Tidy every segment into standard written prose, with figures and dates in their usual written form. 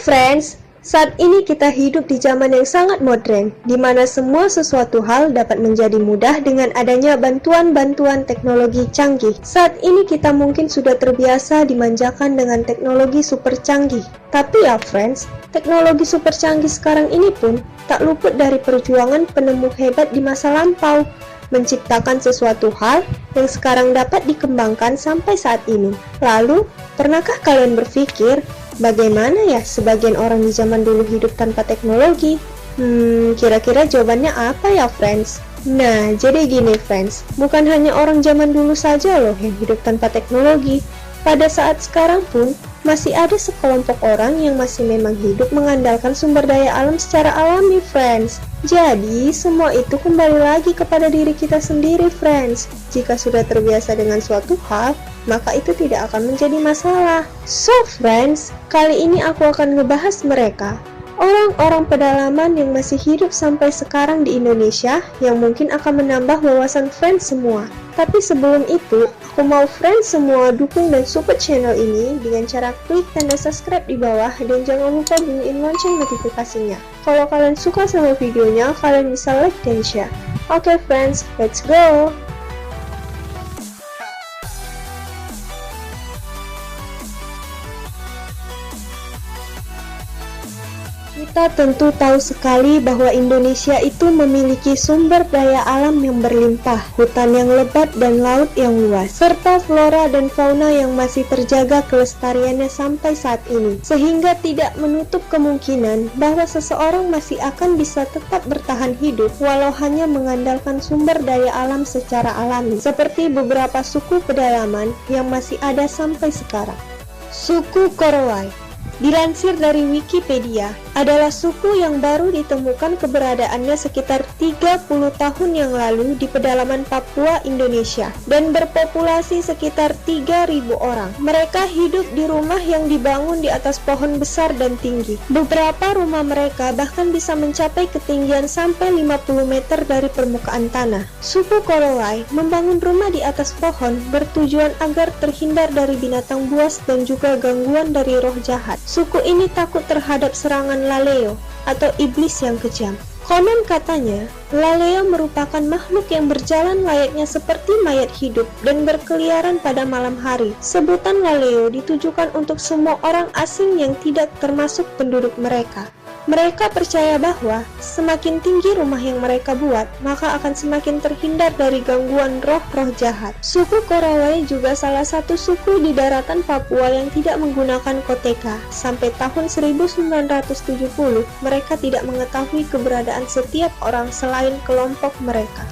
friends, saat ini kita hidup di zaman yang sangat modern, di mana semua sesuatu hal dapat menjadi mudah dengan adanya bantuan-bantuan teknologi canggih. Saat ini kita mungkin sudah terbiasa dimanjakan dengan teknologi super canggih. Tapi ya friends, teknologi super canggih sekarang ini pun tak luput dari perjuangan penemu hebat di masa lampau, menciptakan sesuatu hal yang sekarang dapat dikembangkan sampai saat ini. Lalu, pernahkah kalian berpikir, bagaimana ya sebagian orang di zaman dulu hidup tanpa teknologi? Kira-kira jawabannya apa ya friends? Nah, jadi gini friends, bukan hanya orang zaman dulu saja loh yang hidup tanpa teknologi. Pada saat sekarang pun, masih ada sekelompok orang yang masih memang hidup mengandalkan sumber daya alam secara alami friends. Jadi, semua itu kembali lagi kepada diri kita sendiri friends. Jika sudah terbiasa dengan suatu hal, maka itu tidak akan menjadi masalah. So friends, kali ini aku akan ngebahas mereka, orang-orang pedalaman yang masih hidup sampai sekarang di Indonesia, yang mungkin akan menambah wawasan friends semua. Tapi sebelum itu, aku mau friends semua dukung dan support channel ini dengan cara klik tanda subscribe di bawah dan jangan lupa bunyiin lonceng notifikasinya. Kalau kalian suka sama videonya, kalian bisa like dan share. Oke friends, let's go! Kita tentu tahu sekali bahwa Indonesia itu memiliki sumber daya alam yang berlimpah, hutan yang lebat dan laut yang luas, serta flora dan fauna yang masih terjaga kelestariannya sampai saat ini, sehingga tidak menutup kemungkinan bahwa seseorang masih akan bisa tetap bertahan hidup walau hanya mengandalkan sumber daya alam secara alami, seperti beberapa suku pedalaman yang masih ada sampai sekarang. Suku Korowai dilansir dari Wikipedia, adalah suku yang baru ditemukan keberadaannya sekitar 30 tahun yang lalu di pedalaman Papua, Indonesia, dan berpopulasi sekitar 3.000 orang. Mereka hidup di rumah yang dibangun di atas pohon besar dan tinggi. Beberapa rumah mereka bahkan bisa mencapai ketinggian sampai 50 meter dari permukaan tanah. Suku Korowai membangun rumah di atas pohon bertujuan agar terhindar dari binatang buas dan juga gangguan dari roh jahat. Suku ini takut terhadap serangan Laleo atau iblis yang kejam. Konon katanya, Laleo merupakan makhluk yang berjalan layaknya seperti mayat hidup dan berkeliaran pada malam hari. Sebutan Laleo ditujukan untuk semua orang asing yang tidak termasuk penduduk mereka. Mereka percaya bahwa semakin tinggi rumah yang mereka buat, maka akan semakin terhindar dari gangguan roh-roh jahat. Suku Korowai juga salah satu suku di daratan Papua yang tidak menggunakan koteka. Sampai tahun 1970, mereka tidak mengetahui keberadaan setiap orang selain kelompok mereka.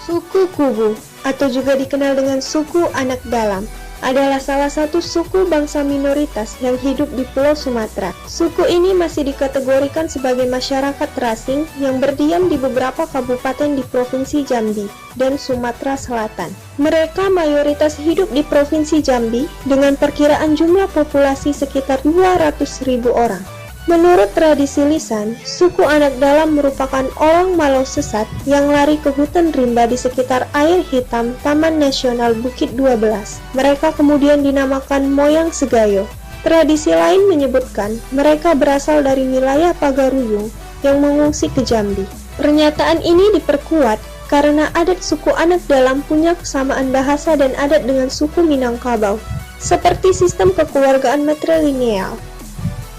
Suku Kubu, atau juga dikenal dengan suku Anak Dalam, adalah salah satu suku bangsa minoritas yang hidup di Pulau Sumatera. Suku ini masih dikategorikan sebagai masyarakat terasing yang berdiam di beberapa kabupaten di Provinsi Jambi dan Sumatera Selatan. Mereka mayoritas hidup di Provinsi Jambi dengan perkiraan jumlah populasi sekitar 200.000 orang. Menurut tradisi lisan, suku Anak Dalam merupakan orang Malau sesat yang lari ke hutan rimba di sekitar air hitam Taman Nasional Bukit 12. Mereka kemudian dinamakan Moyang Segayo. Tradisi lain menyebutkan mereka berasal dari wilayah Pagaruyung yang mengungsi ke Jambi. Pernyataan ini diperkuat karena adat suku Anak Dalam punya kesamaan bahasa dan adat dengan suku Minangkabau, seperti sistem kekeluargaan matrilineal.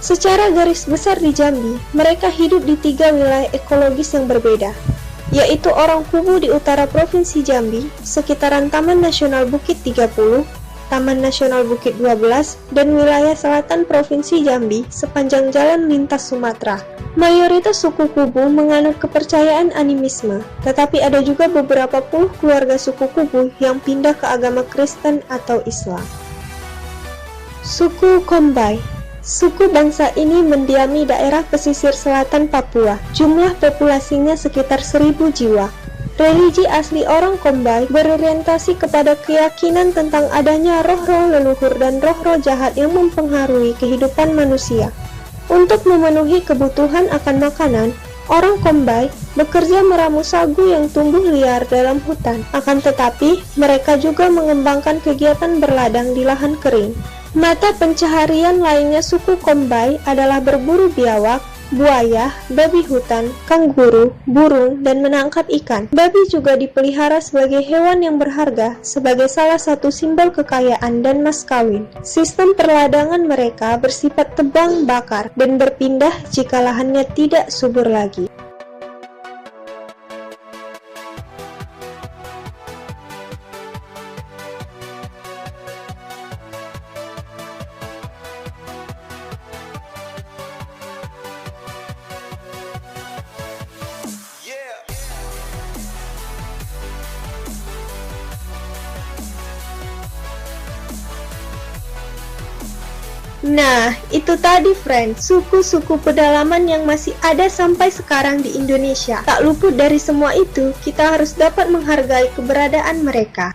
Secara garis besar di Jambi, mereka hidup di 3 wilayah ekologis yang berbeda, yaitu orang Kubu di utara Provinsi Jambi, sekitaran Taman Nasional Bukit 30, Taman Nasional Bukit 12, dan wilayah selatan Provinsi Jambi sepanjang jalan lintas Sumatera. Mayoritas suku Kubu menganut kepercayaan animisme, tetapi ada juga beberapa puluh keluarga suku Kubu yang pindah ke agama Kristen atau Islam. Suku Kombai. Suku bangsa ini mendiami daerah pesisir selatan Papua. Jumlah populasinya sekitar 1.000 jiwa. Religi asli orang Kombai berorientasi kepada keyakinan tentang adanya roh-roh leluhur dan roh-roh jahat yang mempengaruhi kehidupan manusia. Untuk memenuhi kebutuhan akan makanan, Orang Kombai bekerja meramu sagu yang tumbuh liar dalam hutan. Akan tetapi, mereka juga mengembangkan kegiatan berladang di lahan kering. Mata pencaharian lainnya suku Kombai adalah berburu biawak, buaya, babi hutan, kanguru, burung, dan menangkap ikan. Babi juga dipelihara sebagai hewan yang berharga, sebagai salah satu simbol kekayaan dan mas kawin. Sistem perladangan mereka bersifat tebang bakar dan berpindah jika lahannya tidak subur lagi. Nah, itu tadi friend, suku-suku pedalaman yang masih ada sampai sekarang di Indonesia. Tak luput dari semua itu, kita harus dapat menghargai keberadaan mereka.